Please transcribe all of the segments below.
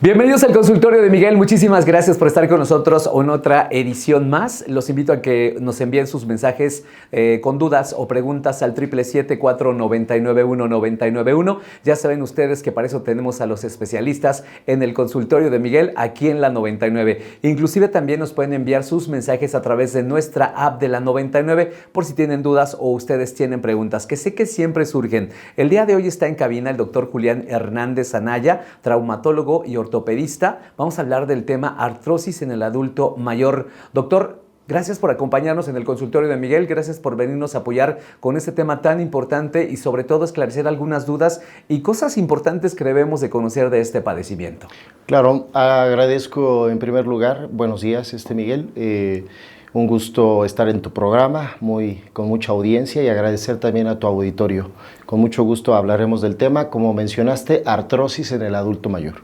Bienvenidos al consultorio de Miguel, muchísimas gracias por estar con nosotros en otra edición más. Los invito a que nos envíen sus mensajes con dudas o preguntas al 777-499-1991. Ya saben ustedes que para eso tenemos a los especialistas en el consultorio de Miguel aquí en la 99. Inclusive también nos pueden enviar sus mensajes a través de nuestra app de la 99 por si tienen dudas o ustedes tienen preguntas, que sé que siempre surgen. El día de hoy está en cabina el doctor Julián Hernández Anaya, traumatólogo y ortopedista. Vamos a hablar del tema artrosis en el adulto mayor. Doctor, gracias por acompañarnos en el consultorio de Miguel, gracias por venirnos a apoyar con este tema tan importante y sobre todo esclarecer algunas dudas y cosas importantes que debemos de conocer de este padecimiento. Claro, agradezco en primer lugar, buenos días Miguel, un gusto estar en tu programa, con mucha audiencia, y agradecer también a tu auditorio. Con mucho gusto hablaremos del tema, como mencionaste, artrosis en el adulto mayor.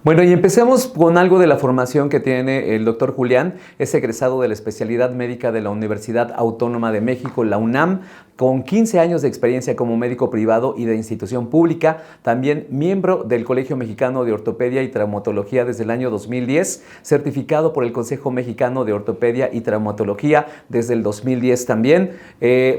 Bueno, y empecemos con algo de la formación que tiene el doctor Julián. Es egresado de la especialidad médica de la Universidad Autónoma de México, la UNAM, con 15 años de experiencia como médico privado y de institución pública. También miembro del Colegio Mexicano de Ortopedia y Traumatología desde el año 2010, certificado por el Consejo Mexicano de Ortopedia y Traumatología desde el 2010 también.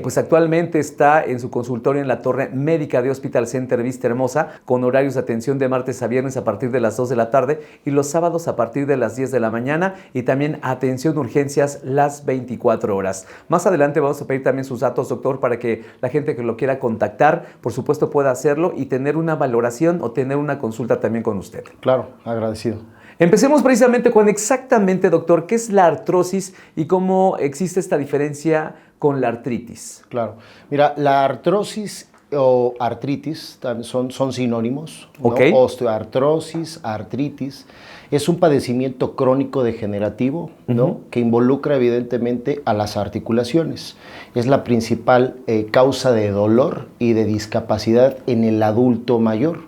Pues actualmente está en su consultorio en la Torre Médica de Hospital Center Vista Hermosa, con horarios de atención de martes a viernes a partir de las 2 de la tarde y los sábados a partir de las 10 de la mañana, y también atención de urgencias las 24 horas. Más adelante vamos a pedir también sus datos, doctor, para que la gente que lo quiera contactar, por supuesto, pueda hacerlo y tener una valoración o tener una consulta también con usted. Claro, agradecido. Empecemos precisamente con exactamente, doctor, qué es la artrosis y cómo existe esta diferencia con la artritis. Claro, mira, la artrosis o artritis son sinónimos, ¿no? Okay. Osteoartrosis, artritis, es un padecimiento crónico degenerativo, ¿no? Que involucra evidentemente a las articulaciones. Es la principal causa de dolor y de discapacidad en el adulto mayor,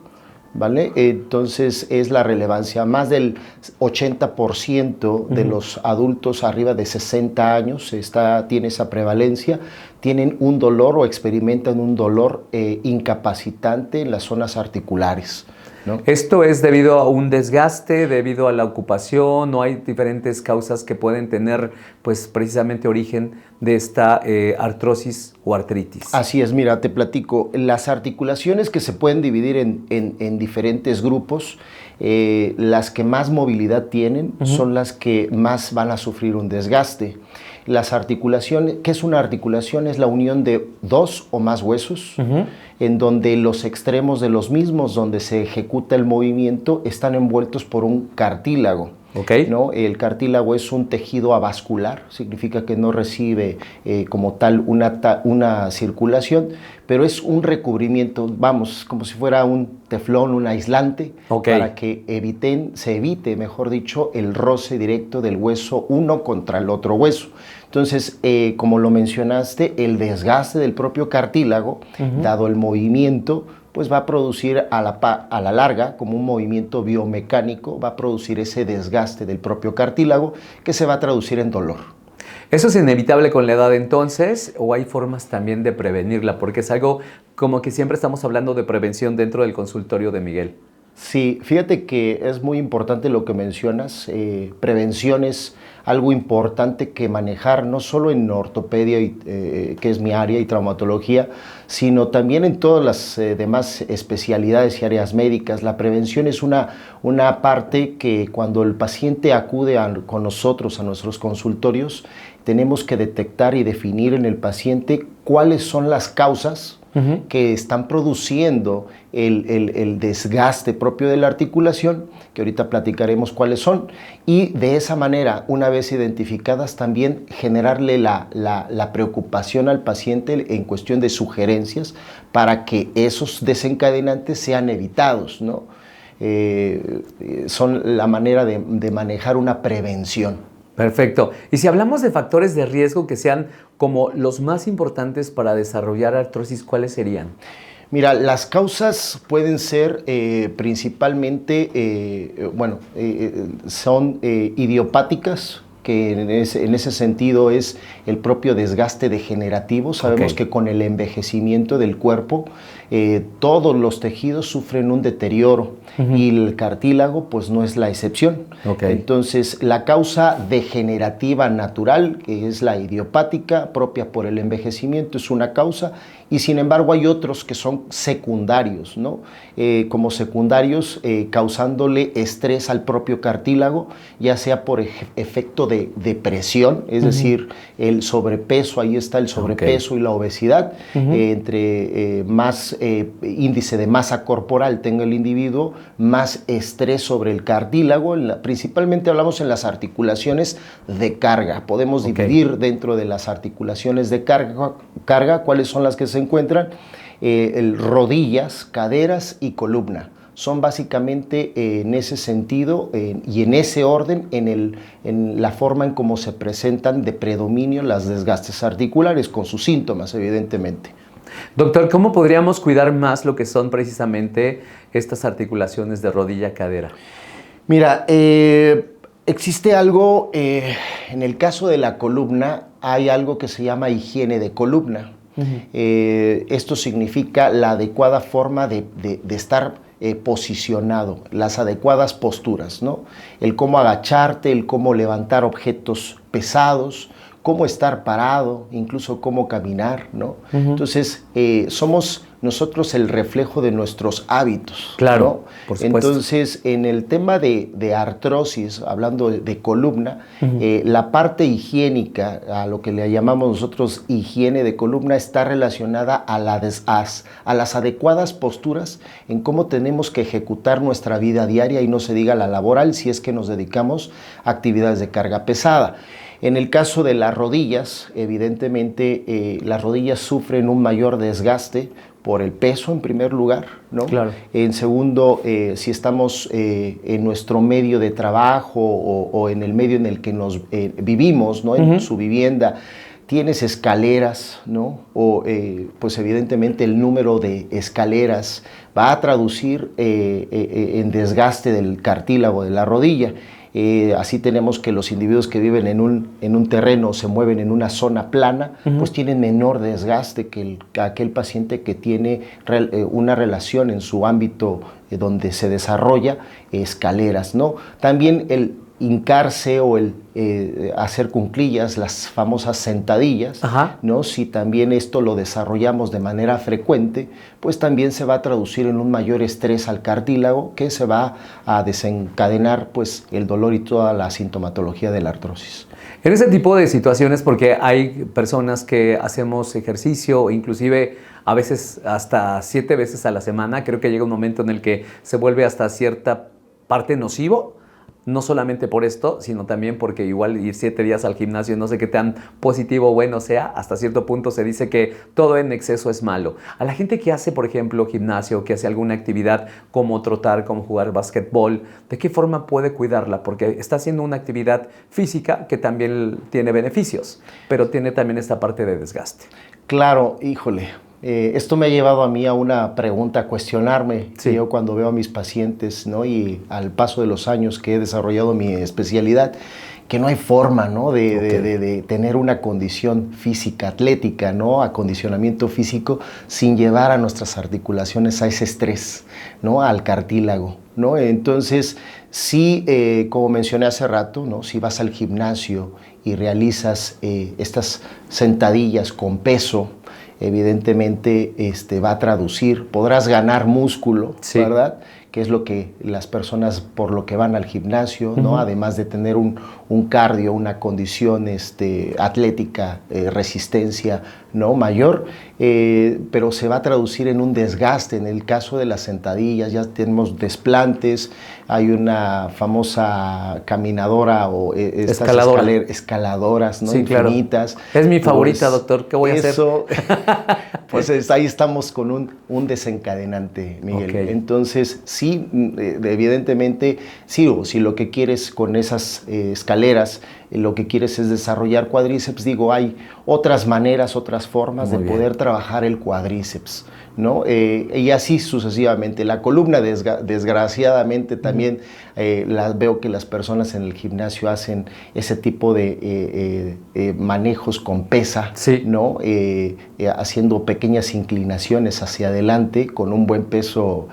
¿vale? Entonces es la relevancia. Más del 80% de los adultos arriba de 60 años tiene esa prevalencia, tienen un dolor o experimentan un dolor incapacitante en las zonas articulares, ¿no? ¿Esto es debido a un desgaste, debido a la ocupación, o hay diferentes causas que pueden tener pues precisamente origen de esta artrosis o artritis? Así es, mira, te platico. Las articulaciones que se pueden dividir en diferentes grupos, las que más movilidad tienen son las que más van a sufrir un desgaste. Las articulaciones, ¿qué es una articulación? Es la unión de dos o más huesos, en donde los extremos de los mismos, donde se ejecuta el movimiento, están envueltos por un cartílago. Okay. ¿No? El cartílago es un tejido avascular, significa que no recibe como tal una circulación, pero es un recubrimiento, vamos, como si fuera un teflón, un aislante, para que se evite, mejor dicho, el roce directo del hueso uno contra el otro hueso. Entonces, como lo mencionaste, el desgaste del propio cartílago, dado el movimiento, pues va a producir a la larga, como un movimiento biomecánico, va a producir ese desgaste del propio cartílago que se va a traducir en dolor. ¿Eso es inevitable con la edad entonces, o hay formas también de prevenirla? Porque es algo como que siempre estamos hablando de prevención dentro del consultorio de Miguel. Sí, fíjate que es muy importante lo que mencionas. Prevención es algo importante que manejar, no solo en ortopedia, que es mi área, y traumatología, sino también en todas las demás especialidades y áreas médicas. La prevención es una parte que cuando el paciente acude con nosotros a nuestros consultorios, tenemos que detectar y definir en el paciente cuáles son las causas que están produciendo el desgaste propio de la articulación, que ahorita platicaremos cuáles son, y de esa manera, una vez identificadas, también generarle la preocupación al paciente en cuestión de sugerencias para que esos desencadenantes sean evitados, ¿no? Son la manera de manejar una prevención. Perfecto. Y si hablamos de factores de riesgo que sean como los más importantes para desarrollar artrosis, ¿cuáles serían? Mira, las causas pueden ser principalmente, son idiopáticas, que en ese sentido es el propio desgaste degenerativo. Sabemos que con el envejecimiento del cuerpo todos los tejidos sufren un deterioro y el cartílago pues no es la excepción. Entonces la causa degenerativa natural, que es la idiopática propia por el envejecimiento, es una causa, y sin embargo hay otros que son secundarios, ¿no? Como secundarios causándole estrés al propio cartílago, ya sea por efecto de presión, es decir, el sobrepeso, ahí está el sobrepeso y la obesidad, entre más índice de masa corporal tenga el individuo, más estrés sobre el cartílago, principalmente hablamos en las articulaciones de carga. Podemos dividir dentro de las articulaciones de carga, ¿cuáles son las que se encuentran? Rodillas, caderas y columna. Son básicamente en ese sentido y en ese orden, en la forma en cómo se presentan de predominio las desgastes articulares, con sus síntomas, evidentemente. Doctor, ¿cómo podríamos cuidar más lo que son precisamente estas articulaciones de rodilla-cadera? Mira, existe algo, en el caso de la columna, hay algo que se llama higiene de columna. Esto significa la adecuada forma de estar posicionado, las adecuadas posturas, ¿no? El cómo agacharte, el cómo levantar objetos pesados, cómo estar parado, incluso cómo caminar, ¿no? Entonces, somos nosotros el reflejo de nuestros hábitos. Claro, ¿no? Por supuesto. Entonces, en el tema de artrosis, hablando de columna, la parte higiénica, a lo que le llamamos nosotros higiene de columna, está relacionada a las adecuadas posturas en cómo tenemos que ejecutar nuestra vida diaria, y no se diga la laboral, si es que nos dedicamos a actividades de carga pesada. En el caso de las rodillas, evidentemente las rodillas sufren un mayor desgaste por el peso en primer lugar, ¿no? Claro. En segundo, si estamos en nuestro medio de trabajo o en el medio en el que nos vivimos, ¿no? En su vivienda, tienes escaleras, ¿no? O pues evidentemente el número de escaleras va a traducir en desgaste del cartílago de la rodilla. Así tenemos que los individuos que viven en un terreno, se mueven en una zona plana, pues tienen menor desgaste que aquel paciente que tiene una relación en su ámbito donde se desarrolla escaleras, ¿no? También el hincarse o el hacer cuclillas, las famosas sentadillas, ¿no? Si también esto lo desarrollamos de manera frecuente, pues también se va a traducir en un mayor estrés al cartílago, que se va a desencadenar pues el dolor y toda la sintomatología de la artrosis. En ese tipo de situaciones, porque hay personas que hacemos ejercicio, inclusive a veces hasta 7 veces a la semana, creo que llega un momento en el que se vuelve hasta cierta parte nocivo, no solamente por esto, sino también porque igual ir 7 días al gimnasio, no sé qué tan positivo o bueno sea, hasta cierto punto se dice que todo en exceso es malo. A la gente que hace, por ejemplo, gimnasio, que hace alguna actividad como trotar, como jugar básquetbol, ¿de qué forma puede cuidarla? Porque está haciendo una actividad física que también tiene beneficios, pero tiene también esta parte de desgaste. Claro, híjole. Esto me ha llevado a mí a una pregunta, a cuestionarme. Sí. Yo cuando veo a mis pacientes, ¿no? Y al paso de los años que he desarrollado mi especialidad, que no hay forma, ¿no? de tener una condición física, atlética, ¿no? Acondicionamiento físico, sin llevar a nuestras articulaciones a ese estrés, ¿no? Al cartílago, ¿no? Entonces, sí, como mencioné hace rato, ¿no? Si vas al gimnasio y realizas estas sentadillas con peso, evidentemente va a traducir, podrás ganar músculo, sí, ¿verdad? Que es lo que las personas por lo que van al gimnasio, ¿no? Además de tener un cardio, una condición atlética, resistencia, ¿no? Mayor, pero se va a traducir en un desgaste. En el caso de las sentadillas ya tenemos desplantes, hay una famosa caminadora o estas escaladoras, ¿no? Sí, infinitas. Claro. Es mi favorita, pues, doctor. ¿Qué voy a hacer? Pues ahí estamos con un desencadenante, Miguel. Okay. Entonces, sí, evidentemente, sí, si lo que quieres con esas escaleras lo que quieres es desarrollar cuádriceps, digo, hay otras maneras, otras formas de poder trabajar el cuádriceps, ¿no? Y así sucesivamente. La columna, desgraciadamente, también veo que las personas en el gimnasio hacen ese tipo de manejos con pesa, sí, ¿no? Haciendo pequeñas inclinaciones hacia adelante con un buen peso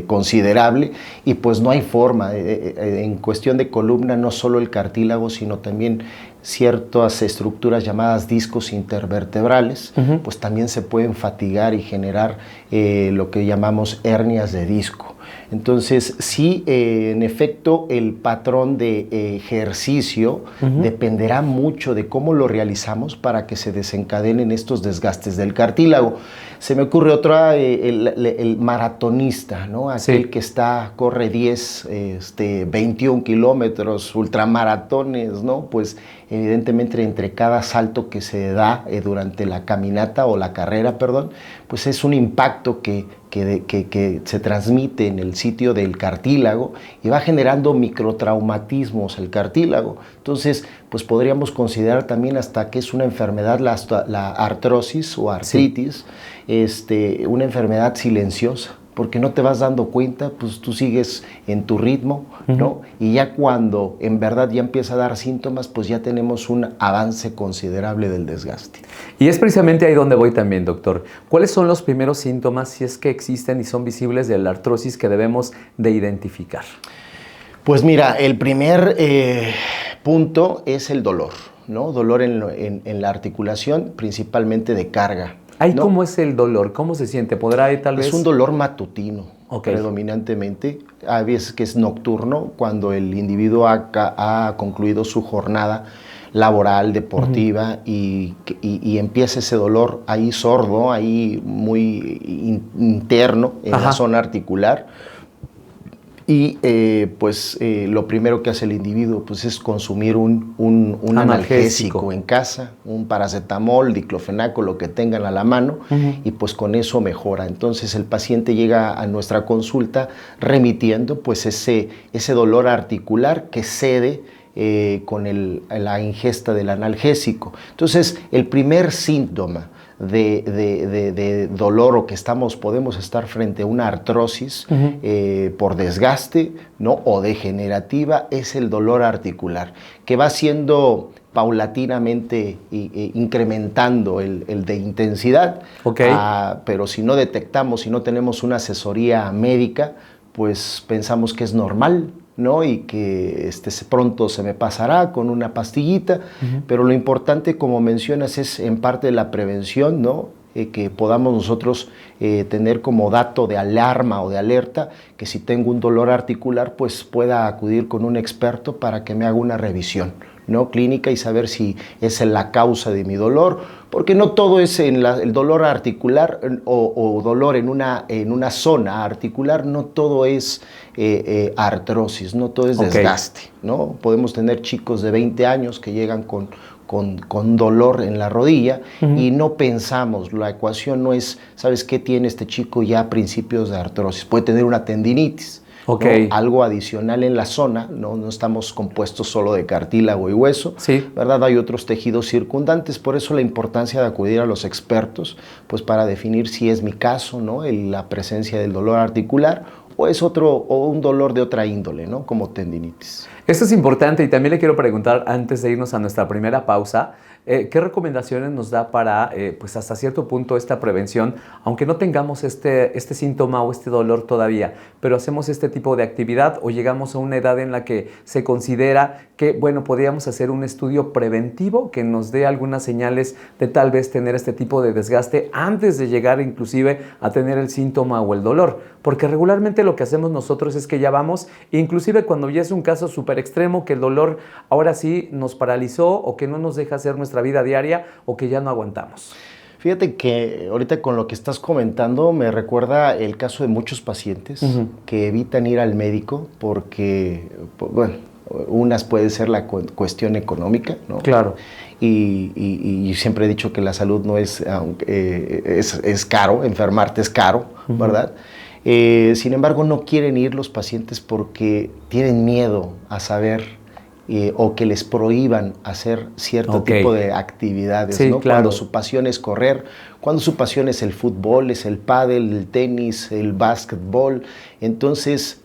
considerable, y pues no hay forma. En cuestión de columna, no solo el cartílago, sino también ciertas estructuras llamadas discos intervertebrales, pues también se pueden fatigar y generar lo que llamamos hernias de disco. Entonces, sí, en efecto, el patrón de ejercicio dependerá mucho de cómo lo realizamos para que se desencadenen estos desgastes del cartílago. Se me ocurre otra, el maratonista, ¿no? Aquel que corre 10, 21 kilómetros, ultramaratones, ¿no? Pues evidentemente entre cada salto que se da durante la caminata o la carrera, perdón, pues es un impacto que se transmite en el sitio del cartílago y va generando microtraumatismos el cartílago. Entonces, pues podríamos considerar también hasta que es una enfermedad, la artrosis o artritis, una enfermedad silenciosa, porque no te vas dando cuenta, pues tú sigues en tu ritmo, ¿no? Y ya cuando en verdad ya empieza a dar síntomas, pues ya tenemos un avance considerable del desgaste. Y es precisamente ahí donde voy también, doctor. ¿Cuáles son los primeros síntomas, si es que existen y son visibles, de la artrosis que debemos de identificar? Pues mira, el primer punto es el dolor, ¿no? Dolor en la articulación, principalmente de carga. Ay, ¿no? ¿Cómo es el dolor? ¿Cómo se siente? ¿Podrá tal vez...? Es un dolor matutino, predominantemente. A veces que es nocturno, cuando el individuo ha concluido su jornada laboral, deportiva, y empieza ese dolor ahí sordo, ahí muy interno, en la zona articular. Y lo primero que hace el individuo pues, es consumir un analgésico en casa, un paracetamol, diclofenaco, lo que tengan a la mano, y pues con eso mejora. Entonces el paciente llega a nuestra consulta remitiendo pues ese dolor articular que cede con la ingesta del analgésico. Entonces el primer síntoma de dolor o que podemos estar frente a una artrosis por desgaste, ¿no? O degenerativa, es el dolor articular, que va siendo paulatinamente incrementando el de intensidad, pero si no detectamos, si no tenemos una asesoría médica, pues pensamos que es normal, ¿no? Y que pronto se me pasará con una pastillita, pero lo importante, como mencionas, es en parte de la prevención, ¿no? Que podamos nosotros tener como dato de alarma o de alerta, que si tengo un dolor articular, pues pueda acudir con un experto para que me haga una revisión, ¿no? Clínica, y saber si es la causa de mi dolor, porque no todo es el dolor articular o dolor en una zona articular, no todo es artrosis, no todo es desgaste, ¿no? Podemos tener chicos de 20 años que llegan con dolor en la rodilla y no pensamos, la ecuación no es, ¿sabes qué tiene este chico ya a principios de artrosis? Puede tener una tendinitis, ¿no? Algo adicional en la zona, no estamos compuestos solo de cartílago y hueso, ¿verdad? Hay otros tejidos circundantes, por eso la importancia de acudir a los expertos, pues para definir si es mi caso, ¿no? La presencia del dolor articular, o es un dolor de otra índole, ¿no? Como tendinitis. Esto es importante, y también le quiero preguntar, antes de irnos a nuestra primera pausa, ¿qué recomendaciones nos da para, pues hasta cierto punto, esta prevención, aunque no tengamos este síntoma o este dolor todavía, pero hacemos este tipo de actividad o llegamos a una edad en la que se considera que, bueno, podríamos hacer un estudio preventivo que nos dé algunas señales de tal vez tener este tipo de desgaste antes de llegar inclusive a tener el síntoma o el dolor? Porque regularmente lo que hacemos nosotros es que ya vamos, inclusive cuando ya es un caso súper extremo, que el dolor ahora sí nos paralizó o que no nos deja hacer nuestra vida diaria o que ya no aguantamos. Fíjate que ahorita con lo que estás comentando me recuerda el caso de muchos pacientes que evitan ir al médico porque, bueno, unas puede ser la cuestión económica, ¿no? Claro. Y siempre he dicho que la salud no es, es caro, enfermarte es caro, ¿verdad? Sin embargo, no quieren ir los pacientes porque tienen miedo a saber o que les prohíban hacer cierto tipo de actividades, sí, ¿no? Claro. Cuando su pasión es correr, cuando su pasión es el fútbol, es el pádel, el tenis, el básquetbol. Entonces,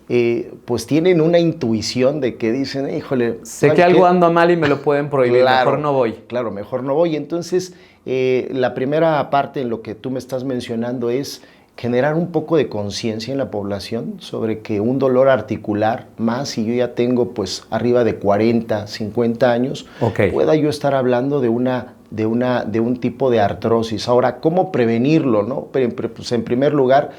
pues tienen una intuición de que dicen, híjole, sé que algo anda mal y me lo pueden prohibir, claro, mejor no voy. Claro, mejor no voy. Entonces, la primera parte en lo que tú me estás mencionando es generar un poco de conciencia en la población sobre que un dolor articular, más si yo ya tengo pues arriba de 40, 50 años, pueda yo estar hablando de un tipo de artrosis. Ahora, ¿cómo prevenirlo, no? Pues en primer lugar,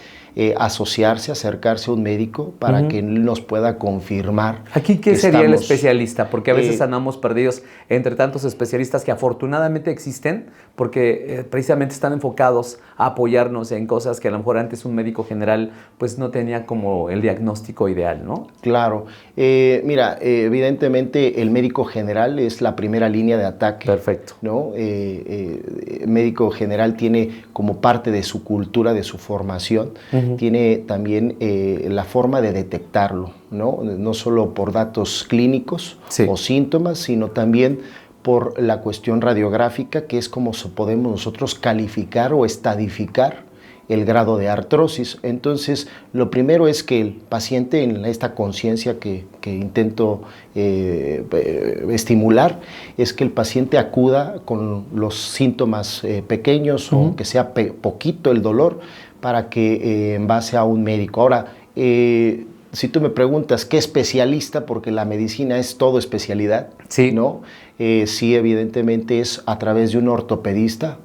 asociarse, acercarse a un médico para que él nos pueda confirmar. ¿Aquí qué sería el especialista? Porque a veces andamos perdidos entre tantos especialistas que afortunadamente existen, porque precisamente están enfocados a apoyarnos en cosas que a lo mejor antes un médico general pues no tenía como el diagnóstico ideal, ¿no? Claro. Mira, evidentemente el médico general es la primera línea de ataque. Perfecto. ¿No? El médico general tiene como parte de su cultura, de su formación, tiene también la forma de detectarlo, ¿no? No solo por datos clínicos o síntomas, sino también por la cuestión radiográfica, que es como podemos nosotros calificar o estadificar el grado de artrosis. Entonces, lo primero es que el paciente, en esta conciencia que intento estimular, es que el paciente acuda con los síntomas pequeños, o que sea poquito el dolor, para que en base a un médico. Ahora, si tú me preguntas qué especialista, porque la medicina es todo especialidad, ¿no? Sí, evidentemente es a través de un ortopedista.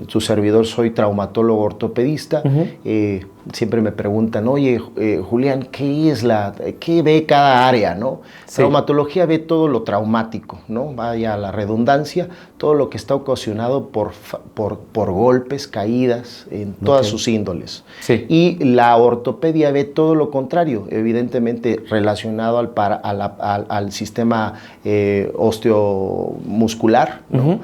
Su servidor, soy traumatólogo ortopedista. Siempre me preguntan, oye, Julián, ¿qué ve cada área, no? Traumatología ve todo lo traumático, ¿no? Vaya la redundancia, todo lo que está ocasionado por golpes, caídas, en todas sus índoles. Y la ortopedia ve todo lo contrario, evidentemente relacionado al sistema osteomuscular, ¿no?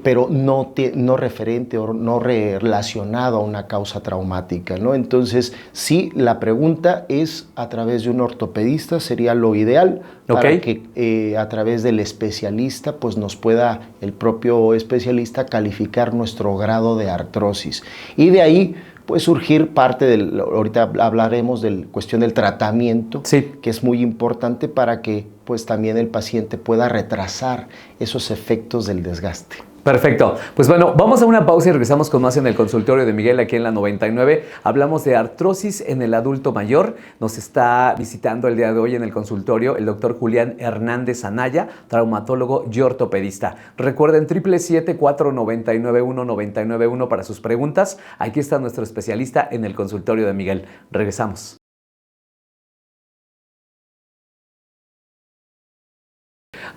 Pero no referente o no relacionado a una causa traumática, ¿no? Entonces, sí, la pregunta es a través de un ortopedista, sería lo ideal, para que a través del especialista, pues nos pueda el propio especialista calificar nuestro grado de artrosis. Y de ahí puede surgir parte ahorita hablaremos de la cuestión del tratamiento, que es muy importante para que pues también el paciente pueda retrasar esos efectos del desgaste. Perfecto. Pues bueno, vamos a una pausa y regresamos con más en el consultorio de Miguel aquí en la 99. Hablamos de artrosis en el adulto mayor. Nos está visitando el día de hoy en el consultorio el doctor Julián Hernández Anaya, traumatólogo y ortopedista. Recuerden 777-499-1991 para sus preguntas. Aquí está nuestro especialista en el consultorio de Miguel. Regresamos.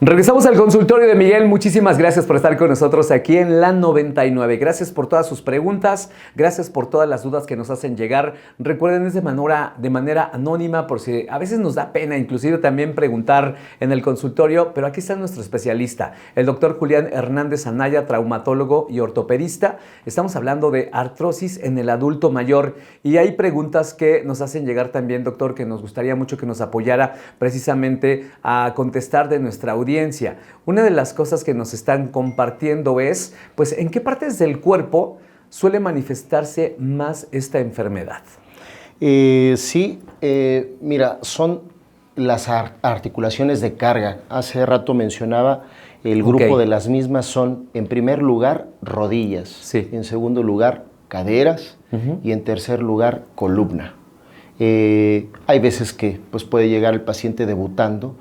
Regresamos al consultorio de Miguel. Muchísimas gracias por estar con nosotros aquí en la 99. Gracias por todas sus preguntas, gracias por todas las dudas que nos hacen llegar. Recuerden, es de manera anónima, por si a veces nos da pena inclusive también preguntar en el consultorio, pero aquí está nuestro especialista, el doctor Julián Hernández Anaya, traumatólogo y ortopedista. Estamos hablando de artrosis en el adulto mayor y hay preguntas que nos hacen llegar también, doctor, que nos gustaría mucho que nos apoyara precisamente a contestar de nuestra audiencia. Una de las cosas que nos están compartiendo es, pues, ¿en qué partes del cuerpo suele manifestarse más esta enfermedad? Mira, son las articulaciones de carga. Hace rato mencionaba el grupo de las mismas son, en primer lugar, rodillas, en segundo lugar, caderas y en tercer lugar, columna. Hay veces que pues, puede llegar el paciente debutando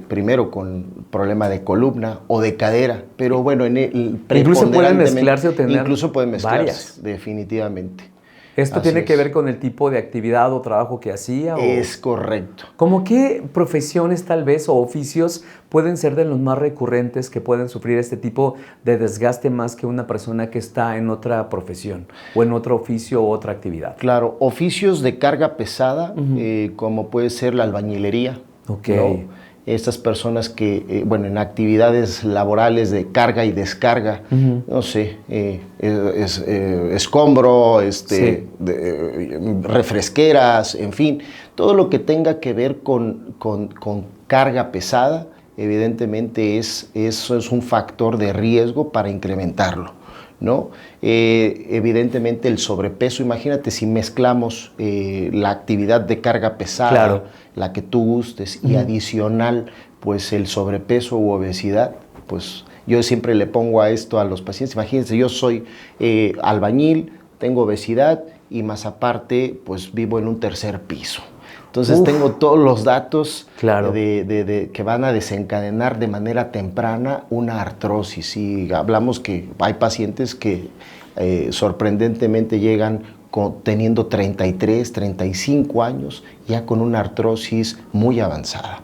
primero con problema de columna o de cadera, pero bueno, incluso pueden mezclarse o tener incluso pueden mezclarse, varias. Definitivamente. ¿Esto tiene que ver con el tipo de actividad o trabajo que hacía? Es correcto. ¿Cómo qué profesiones tal vez o oficios pueden ser de los más recurrentes que pueden sufrir este tipo de desgaste más que una persona que está en otra profesión o en otro oficio o otra actividad? Claro, oficios de carga pesada, como puede ser la albañilería, ¿no? estas personas que, bueno, en actividades laborales de carga y descarga, no sé, escombro, Sí. refresqueras, en fin, todo lo que tenga que ver con carga pesada, evidentemente eso es un factor de riesgo para incrementarlo, ¿no? Evidentemente el sobrepeso, imagínate si mezclamos la actividad de carga pesada, Claro. la que tú gustes, y adicional, pues el sobrepeso u obesidad, pues yo siempre le pongo a esto a los pacientes, imagínense, yo soy albañil, tengo obesidad y más aparte, pues vivo en un tercer piso. Entonces tengo todos los datos Claro. que van a desencadenar de manera temprana una artrosis. Y hablamos que hay pacientes que sorprendentemente llegan teniendo 33, 35 años, ya con una artrosis muy avanzada.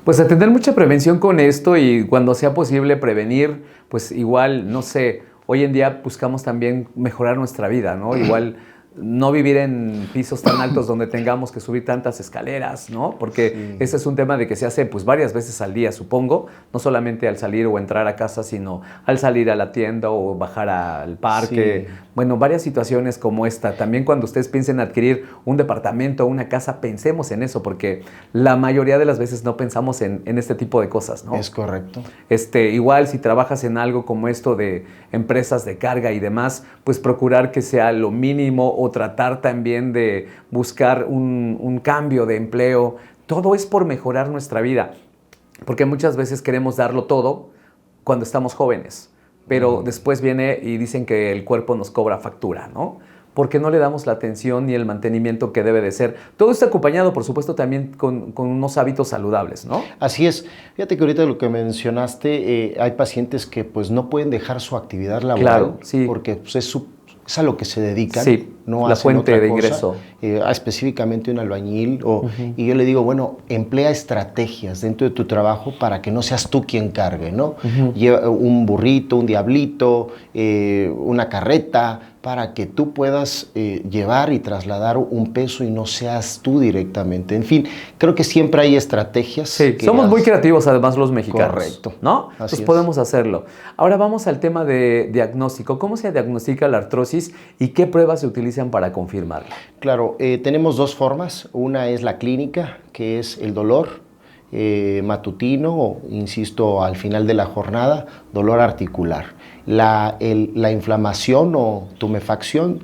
Pues a tener mucha prevención con esto y cuando sea posible prevenir, pues igual, no sé, hoy en día buscamos también mejorar nuestra vida, ¿no? Igual no vivir en pisos tan altos donde tengamos que subir tantas escaleras, ¿no? Porque ese es un tema de que se hace pues varias veces al día, supongo, no solamente al salir o entrar a casa, sino al salir a la tienda o bajar al parque. Sí. Bueno, varias situaciones como esta. También cuando ustedes piensen adquirir un departamento o una casa, pensemos en eso, porque la mayoría de las veces no pensamos en este tipo de cosas, ¿no? Es correcto. Igual si trabajas en algo como esto de empresas de carga y demás, pues procurar que sea lo mínimo o tratar también de buscar un cambio de empleo. Todo es por mejorar nuestra vida, porque muchas veces queremos darlo todo cuando estamos jóvenes, pero después viene y dicen que el cuerpo nos cobra factura, ¿no? Porque no le damos la atención ni el mantenimiento que debe de ser. Todo está acompañado, por supuesto, también con unos hábitos saludables, ¿no? Así es. Fíjate que ahorita lo que mencionaste, hay pacientes que pues no pueden dejar su actividad laboral, Claro, sí. porque pues, es a lo que se dedican, Sí, no la hacen fuente otra de cosa. ingreso. Específicamente un albañil, y yo le digo, bueno, emplea estrategias dentro de tu trabajo para que no seas tú quien cargue, ¿no? Lleva un burrito, un diablito, una carreta, para que tú puedas llevar y trasladar un peso y no seas tú directamente. En fin, creo que siempre hay estrategias. Sí, somos muy creativos además los mexicanos. Correcto. ¿No? Así Entonces es. podemos hacerlo. Ahora vamos al tema de diagnóstico. ¿Cómo se diagnostica la artrosis y qué pruebas se utilizan para confirmarla? Claro, tenemos dos formas. Una es la clínica, que es el dolor matutino, o, insisto, al final de la jornada, dolor articular. La inflamación o tumefacción,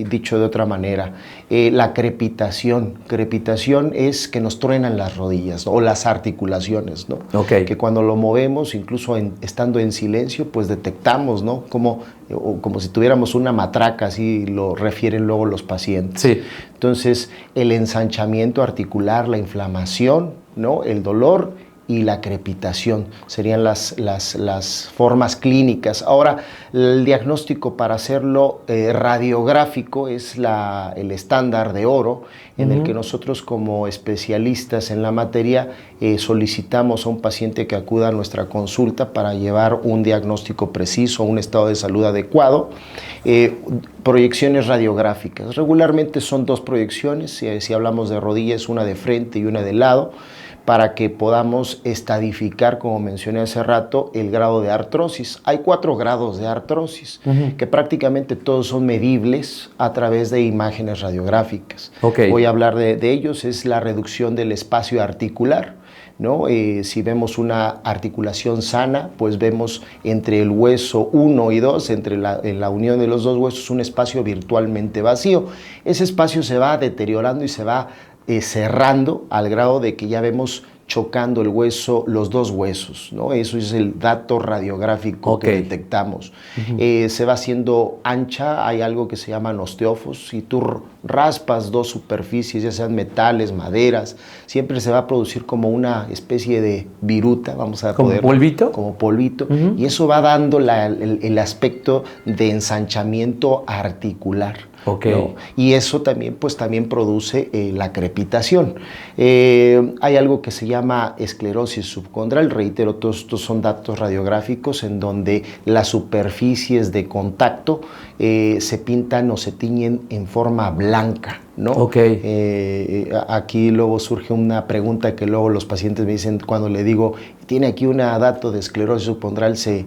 dicho de otra manera. La crepitación. Crepitación es que nos truenan las rodillas, ¿no? O las articulaciones, ¿no? Okay. Que cuando lo movemos, incluso estando en silencio, pues detectamos, ¿no? Como si tuviéramos una matraca, así lo refieren luego los pacientes. Sí. Entonces, el ensanchamiento articular, la inflamación, ¿no? El dolor y la crepitación serían las formas clínicas. Ahora, el diagnóstico para hacerlo radiográfico es el estándar de oro, en el que nosotros como especialistas en la materia solicitamos a un paciente que acuda a nuestra consulta para llevar un diagnóstico preciso, un estado de salud adecuado. Proyecciones radiográficas. Regularmente son dos proyecciones, si hablamos de rodillas, una de frente y una de lado, para que podamos estadificar, como mencioné hace rato, el grado de artrosis. Hay 4 grados de artrosis, que prácticamente todos son medibles a través de imágenes radiográficas. Okay. Voy a hablar de ellos, es la reducción del espacio articular, ¿no? Si vemos una articulación sana, pues vemos entre el hueso 1 y 2, en la unión de los dos huesos, un espacio virtualmente vacío. Ese espacio se va deteriorando y se va cerrando al grado de que ya vemos chocando el hueso, los dos huesos, ¿no? Eso es el dato radiográfico que detectamos. Se va haciendo ancha, hay algo que se llaman osteófos. Si tú raspas dos superficies, ya sean metales, maderas, siempre se va a producir como una especie de viruta, vamos a poder... ¿Como polvito? Como polvito, y eso va dando el aspecto de ensanchamiento articular. Okay. ¿No? Y eso también, pues, también produce la crepitación. Hay algo que se llama esclerosis subcondral, reitero, todos estos son datos radiográficos en donde las superficies de contacto se pintan o se tiñen en forma blanca. ¿no? Okay. Aquí luego surge una pregunta que luego los pacientes me dicen cuando le digo, tiene aquí un dato de esclerosis subpondral, se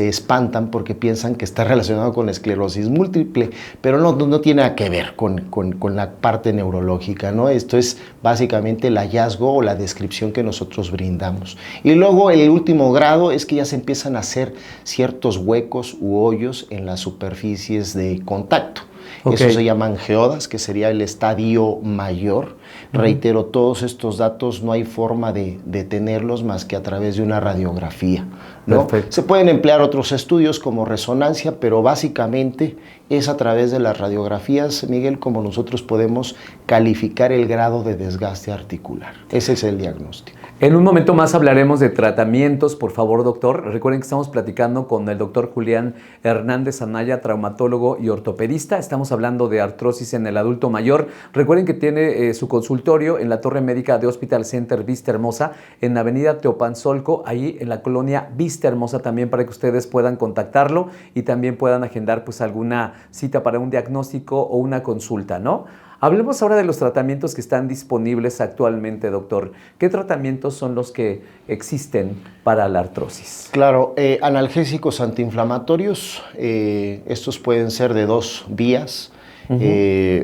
espantan porque piensan que está relacionado con esclerosis múltiple, pero no tiene nada que ver con la parte neurológica, ¿no? Esto es básicamente el hallazgo o la descripción que nosotros brindamos. Y luego el último grado es que ya se empiezan a hacer ciertos huecos u hoyos en las superficies de contacto. Okay. Eso se llaman geodas, que sería el estadio mayor. Reitero, todos estos datos no hay forma de tenerlos más que a través de una radiografía, ¿no? Se pueden emplear otros estudios como resonancia, pero básicamente es a través de las radiografías, Miguel, como nosotros podemos calificar el grado de desgaste articular. Ese es el diagnóstico. En un momento más hablaremos de tratamientos, por favor, doctor. Recuerden que estamos platicando con el doctor Julián Hernández Anaya, traumatólogo y ortopedista. Estamos hablando de artrosis en el adulto mayor. Recuerden que tiene su consultorio en la Torre Médica de Hospital Center Vista Hermosa, en la avenida Teopanzolco, ahí en la colonia Vista Hermosa, también para que ustedes puedan contactarlo y también puedan agendar pues alguna cita para un diagnóstico o una consulta, ¿no? Hablemos ahora de los tratamientos que están disponibles actualmente, doctor. ¿Qué tratamientos son los que existen para la artrosis? Claro, analgésicos antiinflamatorios, estos pueden ser de dos vías.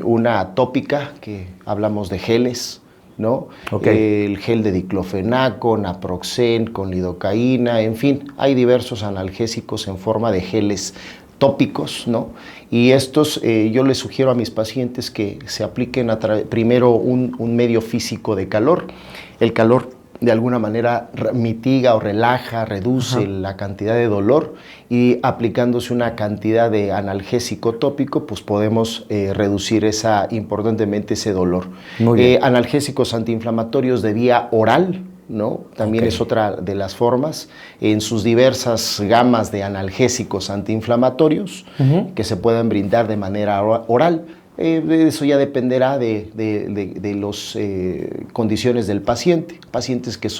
Una tópica, que hablamos de geles, ¿no? Okay. El gel de diclofenaco, naproxen, con lidocaína, en fin, hay diversos analgésicos en forma de geles tópicos, ¿no? Y estos yo les sugiero a mis pacientes que se apliquen primero un medio físico de calor. El calor de alguna manera mitiga o relaja, reduce la cantidad de dolor, y aplicándose una cantidad de analgésico tópico, pues podemos reducir importantemente ese dolor. Analgésicos antiinflamatorios de vía oral, ¿no? También es otra de las formas, en sus diversas gamas de analgésicos antiinflamatorios que se pueden brindar de manera oral. Eso ya dependerá de las condiciones del paciente. Pacientes que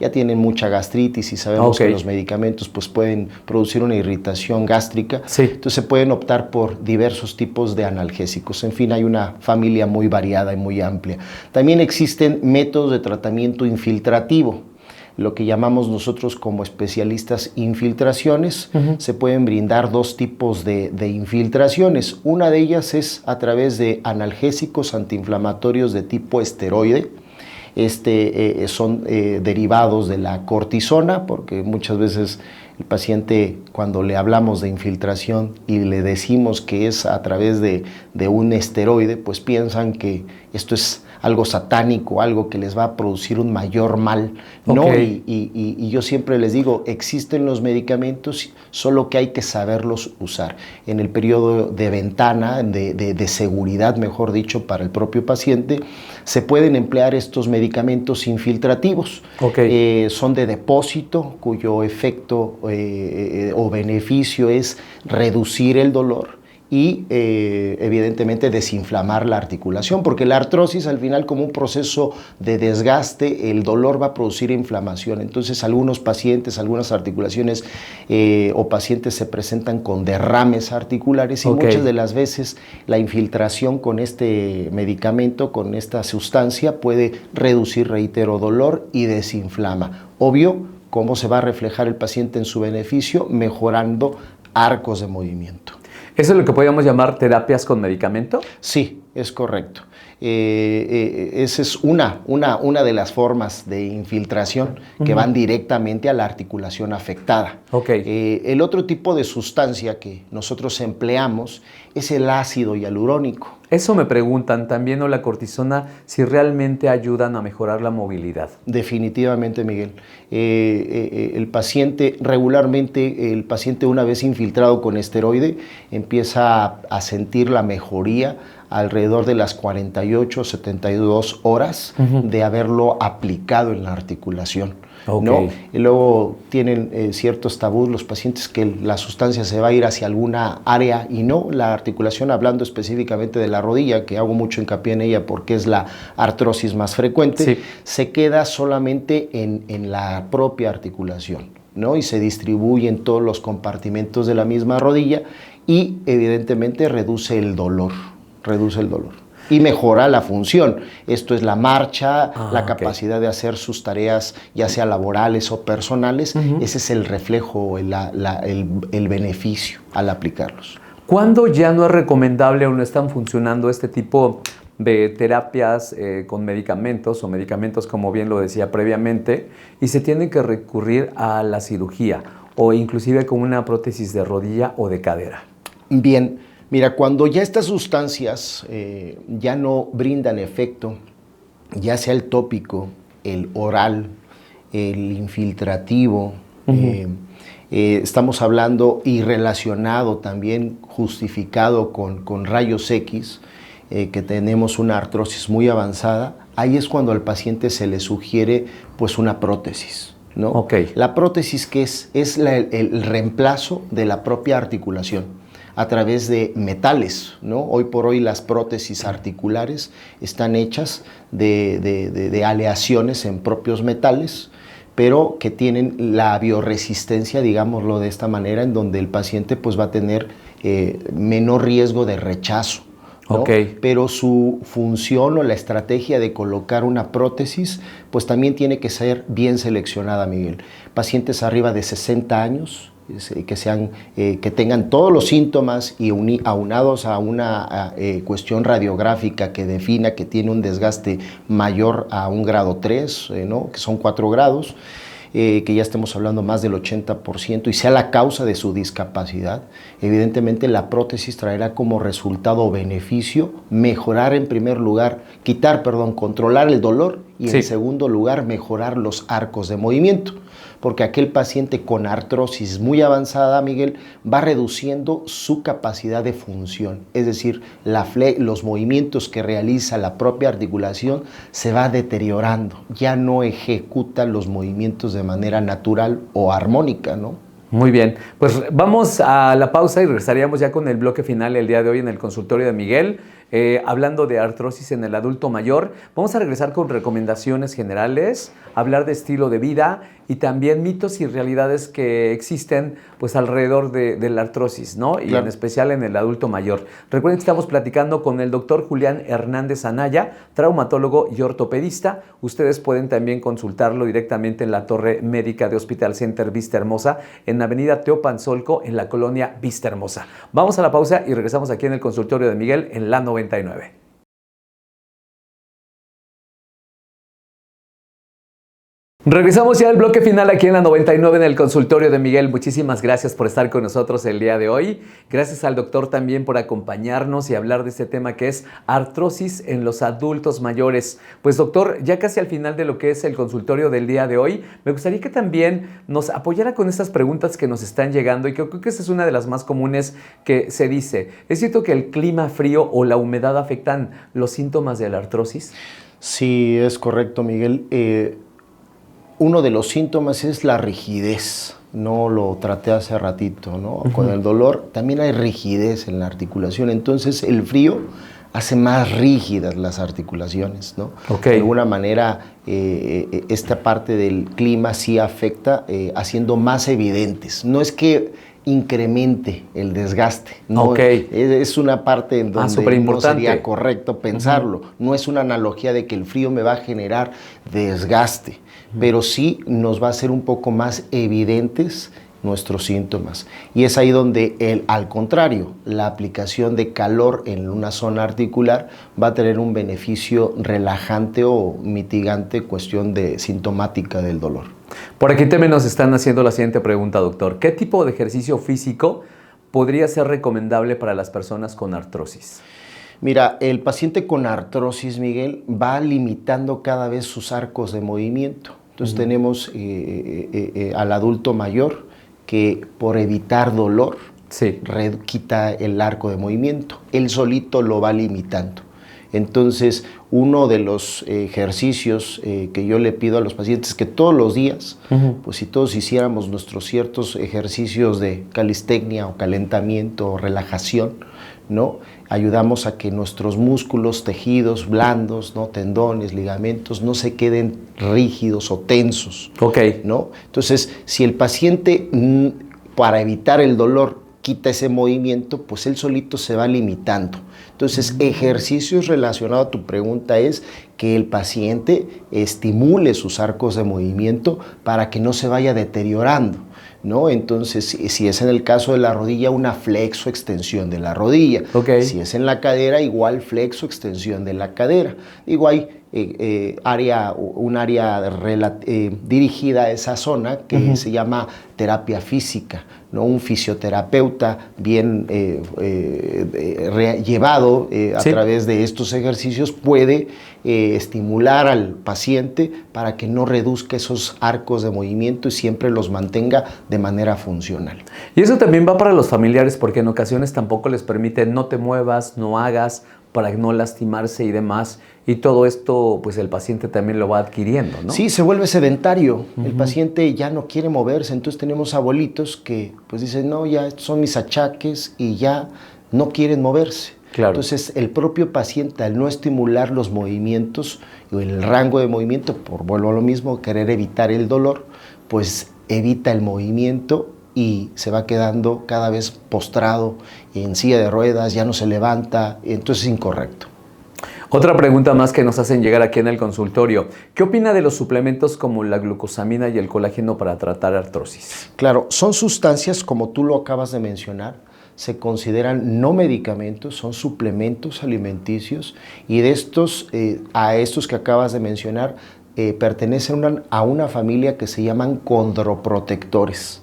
ya tienen mucha gastritis y sabemos que los medicamentos pues, pueden producir una irritación gástrica. Entonces se pueden optar por diversos tipos de analgésicos. En fin, hay una familia muy variada y muy amplia. También existen métodos de tratamiento infiltrativo, lo que llamamos nosotros como especialistas infiltraciones. Se pueden brindar dos tipos de infiltraciones. Una de ellas es a través de analgésicos antiinflamatorios de tipo esteroide. Son derivados de la cortisona, porque muchas veces el paciente, cuando le hablamos de infiltración y le decimos que es a través de un esteroide, pues piensan que esto es algo satánico, algo que les va a producir un mayor mal, ¿no? Y yo siempre les digo, existen los medicamentos, solo que hay que saberlos usar. En el periodo de ventana, de seguridad, mejor dicho, para el propio paciente, se pueden emplear estos medicamentos infiltrativos. Son de depósito, cuyo efecto o beneficio es reducir el dolor y evidentemente desinflamar la articulación, porque la artrosis al final, como un proceso de desgaste, el dolor va a producir inflamación. Entonces algunos pacientes, algunas articulaciones o pacientes se presentan con derrames articulares y muchas de las veces la infiltración con este medicamento, con esta sustancia, puede reducir, reitero, dolor y desinflama. Obvio, ¿cómo se va a reflejar el paciente en su beneficio? Mejorando arcos de movimiento. ¿Eso es lo que podríamos llamar terapias con medicamento? Sí, es correcto. Esa es una de las formas de infiltración que van directamente a la articulación afectada. El otro tipo de sustancia que nosotros empleamos es el ácido hialurónico. Eso me preguntan también, o la cortisona, si realmente ayudan a mejorar la movilidad. Definitivamente, Miguel. El paciente, regularmente, el paciente una vez infiltrado con esteroide empieza a sentir la mejoría alrededor de las 48 o 72 horas de haberlo aplicado en la articulación. ¿No? Y luego tienen ciertos tabús los pacientes que la sustancia se va a ir hacia alguna área y no, la articulación, hablando específicamente de la rodilla, que hago mucho hincapié en ella porque es la artrosis más frecuente, se queda solamente en la propia articulación, ¿no? Y se distribuye en todos los compartimentos de la misma rodilla y evidentemente reduce el dolor. y mejora la función. Esto es la marcha, la ok. capacidad de hacer sus tareas, ya sea laborales o personales. Ese es el reflejo, el beneficio al aplicarlos. ¿Cuándo ya no es recomendable o no están funcionando este tipo de terapias con medicamentos o medicamentos, como bien lo decía previamente, y se tiene que recurrir a la cirugía o inclusive con una prótesis de rodilla o de cadera? Bien, mira, cuando ya estas sustancias ya no brindan efecto, ya sea el tópico, el oral, el infiltrativo, estamos hablando y relacionado también, justificado con rayos X, que tenemos una artrosis muy avanzada, ahí es cuando al paciente se le sugiere pues una prótesis, ¿no? Okay. La prótesis, ¿qué es? Es el reemplazo de la propia articulación a través de metales, ¿no? Hoy por hoy las prótesis articulares están hechas de aleaciones en propios metales, pero que tienen la bioresistencia, digámoslo de esta manera, en donde el paciente pues va a tener menor riesgo de rechazo, ¿no? Okay. Pero su función o la estrategia de colocar una prótesis pues también tiene que ser bien seleccionada, Miguel. Pacientes arriba de 60 años, que tengan todos los síntomas y aunados a una cuestión radiográfica que defina que tiene un desgaste mayor a un grado 3, ¿no? Que son 4 grados, que ya estemos hablando más del 80%, y sea la causa de su discapacidad, evidentemente la prótesis traerá como resultado o beneficio mejorar en primer lugar, controlar el dolor, y en segundo lugar mejorar los arcos de movimiento. Porque aquel paciente con artrosis muy avanzada, Miguel, va reduciendo su capacidad de función. Es decir, los movimientos que realiza la propia articulación se va deteriorando. Ya no ejecuta los movimientos de manera natural o armónica, ¿no? Muy bien, pues vamos a la pausa y regresaríamos ya con el bloque final el día de hoy en el consultorio de Miguel. Hablando de artrosis en el adulto mayor, vamos a regresar con recomendaciones generales, hablar de estilo de vida y también mitos y realidades que existen pues alrededor de la artrosis, ¿no? Y claro, en especial en el adulto mayor. Recuerden que estamos platicando con el doctor Julián Hernández Anaya, traumatólogo y ortopedista. Ustedes pueden también consultarlo directamente en la Torre Médica de Hospital Center Vista Hermosa, en Avenida Teopanzolco, en la colonia Vista Hermosa. Vamos a la pausa y regresamos aquí en el consultorio de Miguel en la 99. Regresamos ya al bloque final aquí en la 99 en el consultorio de Miguel. Muchísimas gracias por estar con nosotros el día de hoy. Gracias al doctor también por acompañarnos y hablar de este tema que es artrosis en los adultos mayores. Pues doctor, ya casi al final de lo que es el consultorio del día de hoy, me gustaría que también nos apoyara con estas preguntas que nos están llegando y que creo que esa es una de las más comunes que se dice. ¿Es cierto que el clima frío o la humedad afectan los síntomas de la artrosis? Sí, es correcto, Miguel. Uno de los síntomas es la rigidez, no lo traté hace ratito, ¿no? Con el dolor también hay rigidez en la articulación, entonces el frío hace más rígidas las articulaciones, ¿no? De alguna manera esta parte del clima sí afecta, haciendo más evidentes. No es que incremente el desgaste, ¿no? Es una parte en donde no sería correcto pensarlo. No es una analogía de que el frío me va a generar desgaste, pero sí nos va a hacer un poco más evidentes nuestros síntomas. Y es ahí donde, al contrario, la aplicación de calor en una zona articular va a tener un beneficio relajante o mitigante, cuestión de sintomática del dolor. Por aquí también nos están haciendo la siguiente pregunta, doctor. ¿Qué tipo de ejercicio físico podría ser recomendable para las personas con artrosis? Mira, el paciente con artrosis, Miguel, va limitando cada vez sus arcos de movimiento. Entonces tenemos al adulto mayor que por evitar dolor quita el arco de movimiento. Él solito lo va limitando. Entonces, uno de los ejercicios que yo le pido a los pacientes es que todos los días, pues si todos hiciéramos nuestros ciertos ejercicios de calistecnia o calentamiento o relajación, ¿no? Ayudamos a que nuestros músculos, tejidos blandos, ¿no? Tendones, ligamentos, no se queden rígidos o tensos, ¿no? Entonces, si el paciente, para evitar el dolor, quita ese movimiento, pues él solito se va limitando. Entonces, ejercicios relacionados a tu pregunta es que el paciente estimule sus arcos de movimiento para que no se vaya deteriorando, ¿no? Entonces, si es en el caso de la rodilla, una flexo-extensión de la rodilla. Okay. Si es en la cadera, igual flexo-extensión de la cadera. Igual un área dirigida a esa zona que se llama terapia física, ¿no? Un fisioterapeuta bien llevado a través de estos ejercicios puede estimular al paciente para que no reduzca esos arcos de movimiento y siempre los mantenga de manera funcional. Y eso también va para los familiares, porque en ocasiones tampoco les permite no te muevas, no hagas, para no lastimarse y demás. Y todo esto, pues el paciente también lo va adquiriendo, ¿no? Sí, se vuelve sedentario. El paciente ya no quiere moverse. Entonces tenemos abuelitos que pues dicen, no, ya estos son mis achaques y ya no quieren moverse. Claro. Entonces el propio paciente, al no estimular los movimientos o el rango de movimiento, por vuelvo a lo mismo, querer evitar el dolor, pues evita el movimiento y se va quedando cada vez postrado en silla de ruedas, ya no se levanta, entonces es incorrecto. Otra pregunta más que nos hacen llegar aquí en el consultorio. ¿Qué opina de los suplementos como la glucosamina y el colágeno para tratar artrosis? Claro, son sustancias, como tú lo acabas de mencionar, se consideran no medicamentos, son suplementos alimenticios y de estos, a estos que acabas de mencionar, pertenecen a una familia que se llaman condroprotectores,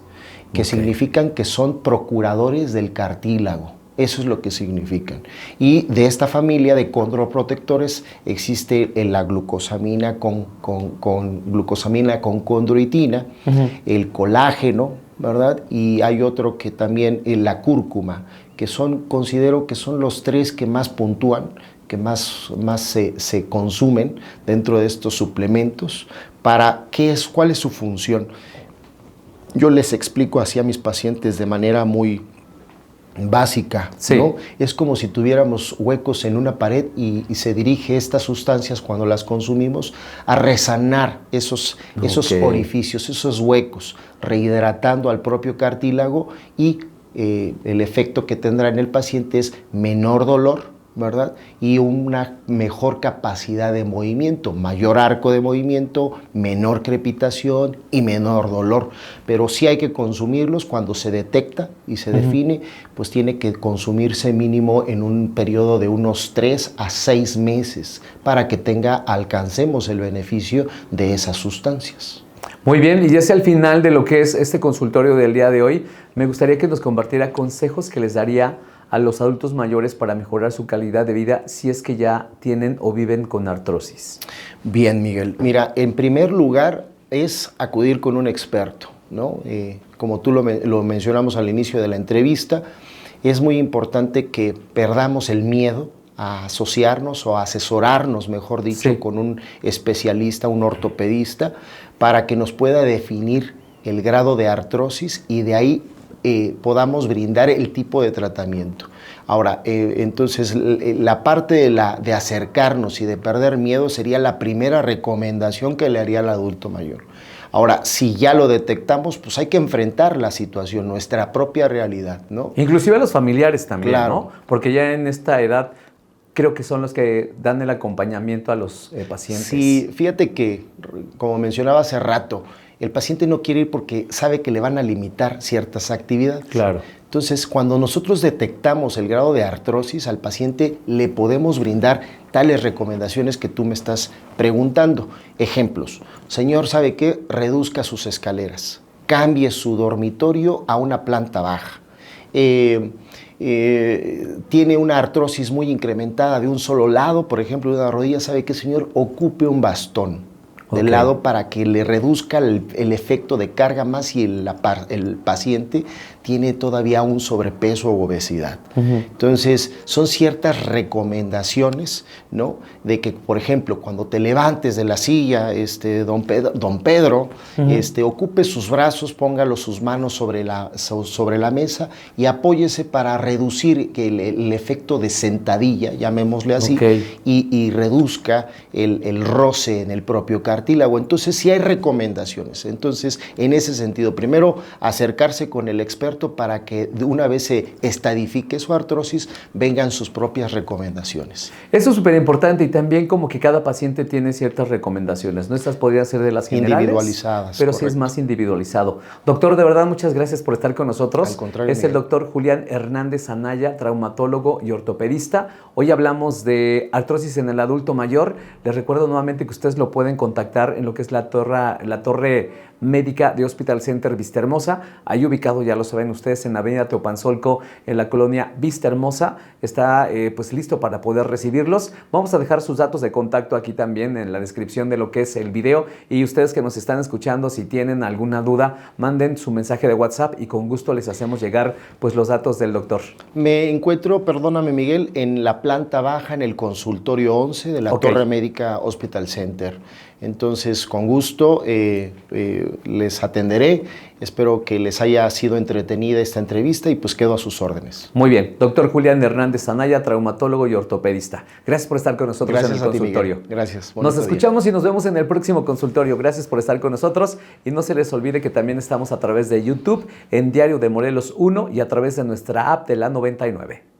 que significan que son procuradores del cartílago. Eso es lo que significan. Y de esta familia de condroprotectores existe la glucosamina con condroitina, el colágeno, ¿verdad? Y hay otro que también, la cúrcuma, que considero que son los tres que más puntúan, que más se consumen dentro de estos suplementos. ¿Cuál es su función? Yo les explico así a mis pacientes de manera muy básica, ¿no? Es como si tuviéramos huecos en una pared y se dirige estas sustancias cuando las consumimos a resanar esos orificios, esos huecos, rehidratando al propio cartílago y el efecto que tendrá en el paciente es menor dolor, ¿verdad? Y una mejor capacidad de movimiento, mayor arco de movimiento, menor crepitación y menor dolor. Pero sí hay que consumirlos cuando se detecta y se define, pues tiene que consumirse mínimo en un periodo de unos 3 a 6 meses para que alcancemos el beneficio de esas sustancias. Muy bien, y ya sea al final de lo que es este consultorio del día de hoy, me gustaría que nos compartiera consejos que les daría a los adultos mayores para mejorar su calidad de vida si es que ya tienen o viven con artrosis. Bien, Miguel. Mira, en primer lugar es acudir con un experto, ¿no? Como tú lo mencionamos al inicio de la entrevista, es muy importante que perdamos el miedo a asociarnos o a asesorarnos, mejor dicho, con un especialista, un ortopedista, para que nos pueda definir el grado de artrosis y de ahí podamos brindar el tipo de tratamiento. Ahora, entonces, la parte de acercarnos y de perder miedo sería la primera recomendación que le haría al adulto mayor. Ahora, si ya lo detectamos, pues hay que enfrentar la situación, nuestra propia realidad, ¿no? Inclusive a los familiares también, claro, ¿no? Porque ya en esta edad creo que son los que dan el acompañamiento a los pacientes. Sí, fíjate que, como mencionaba hace rato, el paciente no quiere ir porque sabe que le van a limitar ciertas actividades. Claro. Entonces, cuando nosotros detectamos el grado de artrosis, al paciente le podemos brindar tales recomendaciones que tú me estás preguntando. Ejemplos. Señor, ¿sabe qué? Reduzca sus escaleras. Cambie su dormitorio a una planta baja. Tiene una artrosis muy incrementada de un solo lado, por ejemplo, de una rodilla. ¿Sabe qué, señor? Ocupe un bastón del lado para que le reduzca el efecto de carga más si el paciente tiene todavía un sobrepeso o obesidad. Entonces, son ciertas recomendaciones, ¿no? De que, por ejemplo, cuando te levantes de la silla, don Pedro, ocupe sus brazos, póngalo sus manos sobre la mesa y apóyese para reducir el efecto de sentadilla, llamémosle así, y reduzca el roce en el propio cartílago. cartílago. Entonces sí hay recomendaciones. Entonces, en ese sentido, primero acercarse con el experto para que de una vez se estadifique su artrosis, vengan sus propias recomendaciones. Eso es súper importante, y también como que cada paciente tiene ciertas recomendaciones, ¿no? Estas podrían ser de las generales, individualizadas, pero correcto. sí es más individualizado. Doctor, de verdad, muchas gracias por estar con nosotros. Al contrario, es el Miguel. doctor Julián Hernández Anaya, traumatólogo y ortopedista. Hoy hablamos de artrosis en el adulto mayor. Les recuerdo nuevamente que ustedes lo pueden contactar en lo que es la torre médica de Hospital Center Vista Hermosa, ahí ubicado, ya lo saben ustedes, en Avenida Teopanzolco, en la colonia Vista Hermosa. Está pues listo para poder recibirlos. Vamos a dejar sus datos de contacto aquí también en la descripción de lo que es el video, y ustedes que nos están escuchando, si tienen alguna duda, manden su mensaje de WhatsApp y con gusto les hacemos llegar pues los datos del doctor. Me encuentro, perdóname Miguel, en la planta baja, en el consultorio 11 de la Torre Médica Hospital Center. Entonces, con gusto les atenderé. Espero que les haya sido entretenida esta entrevista y pues quedo a sus órdenes. Muy bien. Doctor Julián Hernández Anaya, traumatólogo y ortopedista. Gracias por estar con nosotros en el consultorio. Miguel. Gracias. Nos escuchamos y nos vemos en el próximo consultorio. Gracias por estar con nosotros, y no se les olvide que también estamos a través de YouTube, en Diario de Morelos 1, y a través de nuestra app de la 99.